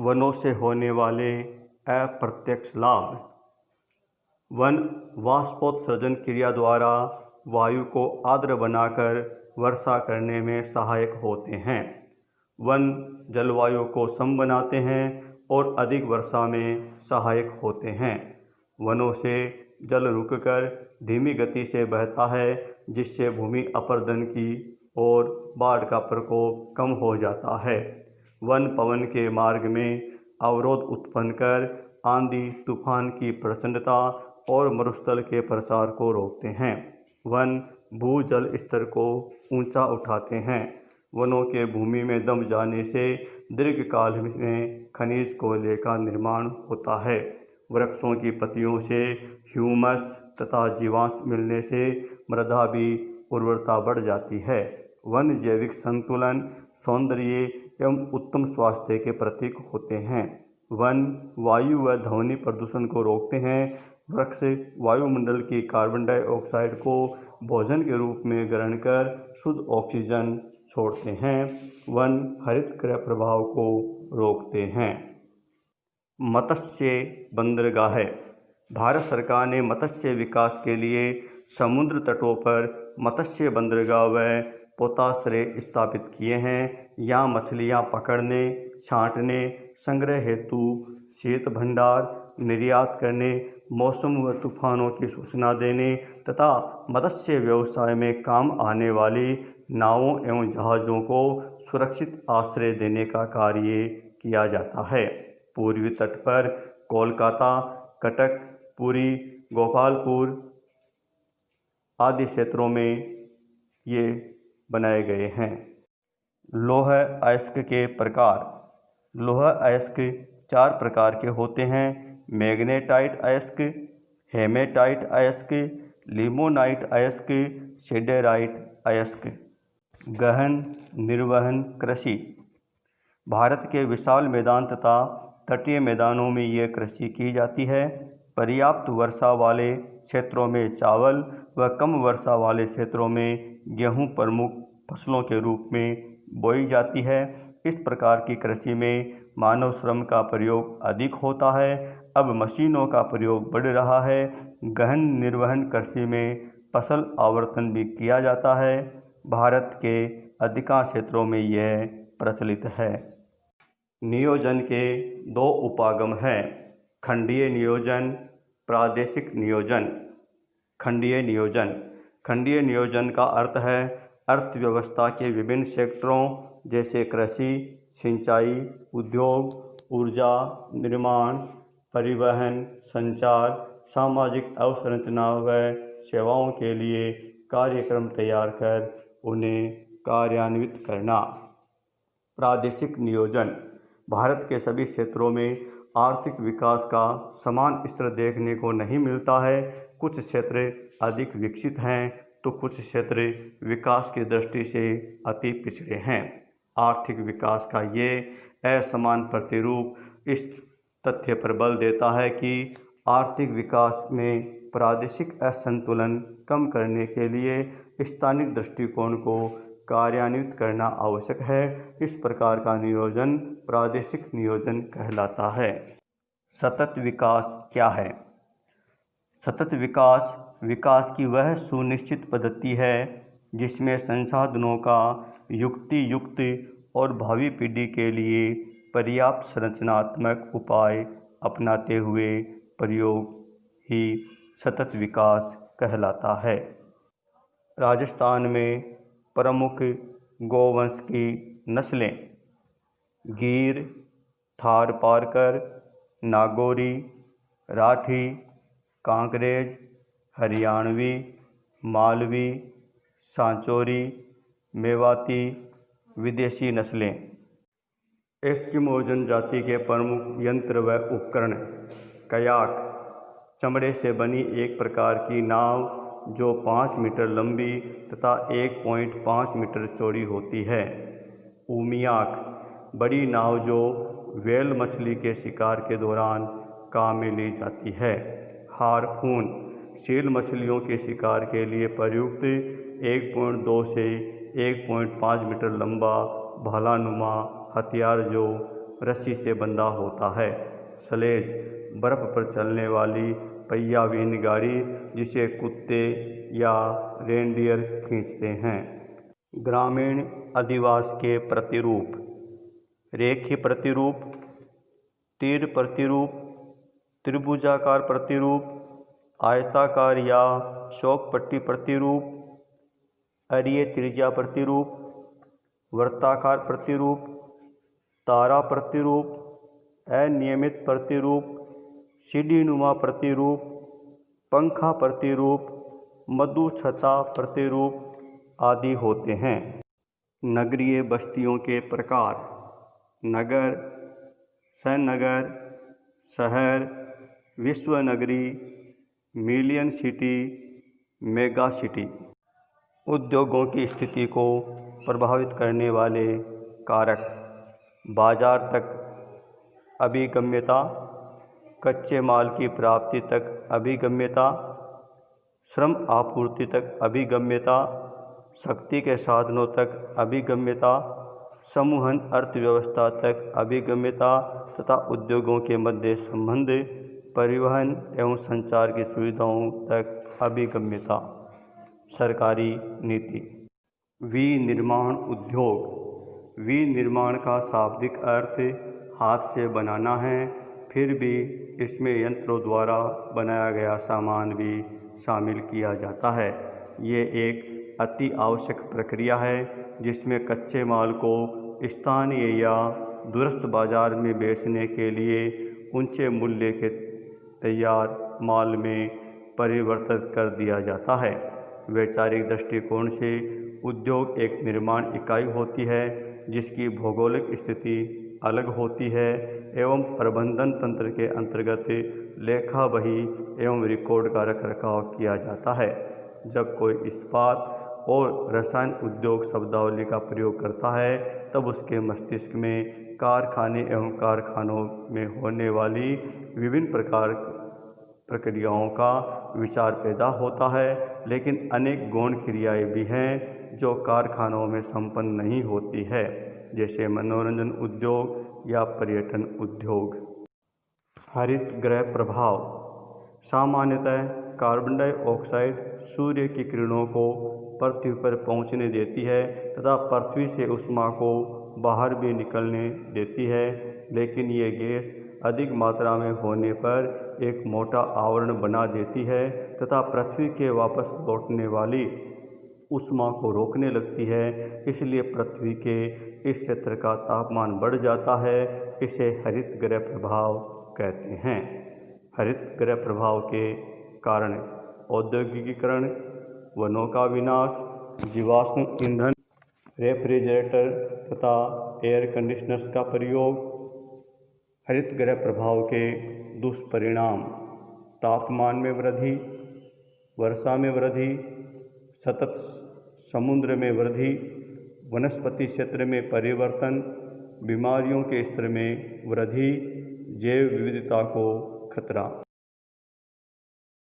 वनों से होने वाले अप्रत्यक्ष लाभ। वन वाष्पोत्सर्जन क्रिया द्वारा वायु को आर्द्र बनाकर वर्षा करने में सहायक होते हैं। वन जलवायु को सम बनाते हैं और अधिक वर्षा में सहायक होते हैं। वनों से जल रुककर धीमी गति से बहता है, जिससे भूमि अपरदन की और बाढ़ का प्रकोप कम हो जाता है। वन पवन के मार्ग में अवरोध उत्पन्न कर आंधी तूफान की प्रचंडता और मरुस्थल के प्रसार को रोकते हैं। वन भूजल स्तर को ऊंचा उठाते हैं। वनों के भूमि में दब जाने से दीर्घकाल में खनिज कोयले का निर्माण होता है। वृक्षों की पत्तियों से ह्यूमस तथा जीवांश मिलने से मृदा भी उर्वरता बढ़ जाती है। वन जैविक संतुलन, सौंदर्य एवं उत्तम स्वास्थ्य के प्रतीक होते हैं। वन वायु व ध्वनि प्रदूषण को रोकते हैं। वृक्ष वायुमंडल की कार्बन डाइऑक्साइड को भोजन के रूप में ग्रहण कर शुद्ध ऑक्सीजन छोड़ते हैं। वन हरित गृह प्रभाव को रोकते हैं। मत्स्य बंदरगाह। भारत सरकार ने मत्स्य विकास के लिए समुद्र तटों पर मत्स्य बंदरगाह व पोताश्रय स्थापित किए हैं। यहाँ मछलियाँ पकड़ने, छांटने, संग्रह हेतु शीत भंडार, निर्यात करने, मौसम व तूफानों की सूचना देने तथा मत्स्य व्यवसाय में काम आने वाली नावों एवं जहाज़ों को सुरक्षित आश्रय देने का कार्य किया जाता है। पूर्वी तट पर कोलकाता, कटक, पुरी, गोपालपुर आदि क्षेत्रों में ये बनाए गए हैं। लौह अयस्क के प्रकार। लौह अयस्क 4 प्रकार के होते हैं: मैग्नेटाइट अयस्क, हेमेटाइट अयस्क, लिमोनाइट अयस्क, सिडेराइट अयस्क। गहन निर्वहन कृषि। भारत के विशाल मैदान तथा तटीय मैदानों में ये कृषि की जाती है। पर्याप्त वर्षा वाले क्षेत्रों में चावल व कम वर्षा वाले क्षेत्रों में गेहूं प्रमुख फसलों के रूप में बोई जाती है। इस प्रकार की कृषि में मानव श्रम का प्रयोग अधिक होता है। अब मशीनों का प्रयोग बढ़ रहा है। गहन निर्वहन कृषि में फसल आवर्तन भी किया जाता है। भारत के अधिकांश क्षेत्रों में यह प्रचलित है। नियोजन के 2 उपागम हैं: खंडीय नियोजन, प्रादेशिक नियोजन। खंडीय नियोजन। खंडीय नियोजन का अर्थ है अर्थव्यवस्था के विभिन्न सेक्टरों जैसे कृषि, सिंचाई, उद्योग, ऊर्जा, निर्माण, परिवहन, संचार, सामाजिक अवसंरचना व सेवाओं के लिए कार्यक्रम तैयार कर उन्हें कार्यान्वित करना। प्रादेशिक नियोजन। भारत के सभी क्षेत्रों में आर्थिक विकास का समान स्तर देखने को नहीं मिलता है। कुछ क्षेत्र अधिक विकसित हैं तो कुछ क्षेत्र विकास की दृष्टि से अति पिछड़े हैं। आर्थिक विकास का ये असमान प्रतिरूप इस तथ्य पर बल देता है कि आर्थिक विकास में प्रादेशिक असंतुलन कम करने के लिए स्थानिक दृष्टिकोण को कार्यान्वित करना आवश्यक है। इस प्रकार का नियोजन प्रादेशिक नियोजन कहलाता है। सतत विकास क्या है? सतत विकास विकास की वह सुनिश्चित पद्धति है जिसमें संसाधनों का युक्ति युक्त और भावी पीढ़ी के लिए पर्याप्त संरचनात्मक उपाय अपनाते हुए प्रयोग ही सतत विकास कहलाता है। राजस्थान में प्रमुख गौवंश की नस्लें गीर, थारपारकर, नागौरी, राठी, कांकरेज, हरियाणवी, मालवी, सांचौरी, मेवाती। विदेशी नस्लें। एस्किमो जनजाति के प्रमुख यंत्र व उपकरण कयाक, चमड़े से बनी एक प्रकार की नाव जो 5 मीटर लंबी तथा 1.5 मीटर चौड़ी होती है। उमियाक, बड़ी नाव जो व्हेल मछली के शिकार के दौरान काम में ली जाती है। हारपून, सील मछलियों के शिकार के लिए प्रयुक्त 1.2 से 1.5 मीटर लंबा भालानुमा हथियार जो रस्सी से बंधा होता है। स्लेज बर्फ़ पर चलने वाली पहियाविहीन गाड़ी जिसे कुत्ते या रेनडियर खींचते हैं। ग्रामीण अधिवास के प्रतिरूप: रेखीय प्रतिरूप, तीर प्रतिरूप, त्रिभुजाकार प्रतिरूप, आयताकार या चौकपट्टी प्रतिरूप, अरीय त्रिज्या प्रतिरूप, वृत्ताकार प्रतिरूप, तारा प्रतिरूप, अनियमित प्रतिरूप, सीढ़ीनुमा प्रतिरूप, पंखा प्रतिरूप, मधुछता प्रतिरूप आदि होते हैं। नगरीय बस्तियों के प्रकार: नगर, सनगर, शहर, विश्वनगरी, मिलियन सिटी, मेगा सिटी। उद्योगों की स्थिति को प्रभावित करने वाले कारक: बाजार तक अभिगम्यता, कच्चे माल की प्राप्ति तक अभिगम्यता, श्रम आपूर्ति तक अभिगम्यता, शक्ति के साधनों तक अभिगम्यता, समूहन अर्थव्यवस्था तक अभिगम्यता तथा उद्योगों के मध्य संबंध, परिवहन एवं संचार की सुविधाओं तक अभिगम्यता। सरकारी नीति: विनिर्माण उद्योग: विनिर्माण का शाब्दिक अर्थ हाथ से बनाना है, फिर भी इसमें यंत्रों द्वारा बनाया गया सामान भी शामिल किया जाता है। ये एक अति आवश्यक प्रक्रिया है जिसमें कच्चे माल को स्थानीय या दूरस्थ बाजार में बेचने के लिए ऊंचे मूल्य के तैयार माल में परिवर्तित कर दिया जाता है। वैचारिक दृष्टिकोण से उद्योग एक निर्माण इकाई होती है जिसकी भौगोलिक स्थिति अलग होती है एवं प्रबंधन तंत्र के अंतर्गत लेखा बही एवं रिकॉर्ड का रखरखाव किया जाता है। जब कोई इस्पात और रसायन उद्योग शब्दावली का प्रयोग करता है तब उसके मस्तिष्क में कारखाने एवं कारखानों में होने वाली विभिन्न प्रकार प्रक्रियाओं का विचार पैदा होता है, लेकिन अनेक गौण क्रियाएं भी हैं जो कारखानों में संपन्न नहीं होती है, जैसे मनोरंजन उद्योग या पर्यटन उद्योग। हरित गृह प्रभाव: सामान्यतः कार्बन डाइऑक्साइड सूर्य की किरणों को पृथ्वी पर पहुंचने देती है तथा पृथ्वी से ऊष्मा को बाहर भी निकलने देती है, लेकिन ये गैस अधिक मात्रा में होने पर एक मोटा आवरण बना देती है तथा पृथ्वी के वापस लौटने वाली ऊष्मा को रोकने लगती है। इसलिए पृथ्वी के इस क्षेत्र का तापमान बढ़ जाता है। इसे हरित गृह प्रभाव कहते हैं। हरित गृह प्रभाव के कारण औद्योगिकीकरण, वनों का विनाश, जीवाश्म ईंधन, रेफ्रिजरेटर तथा एयर कंडीशनर्स का प्रयोग। हरित गृह प्रभाव के दुष्परिणाम: तापमान में वृद्धि, वर्षा में वृद्धि, सतत समुद्र में वृद्धि, वनस्पति क्षेत्र में परिवर्तन, बीमारियों के स्तर में वृद्धि, जैव विविधता को खतरा।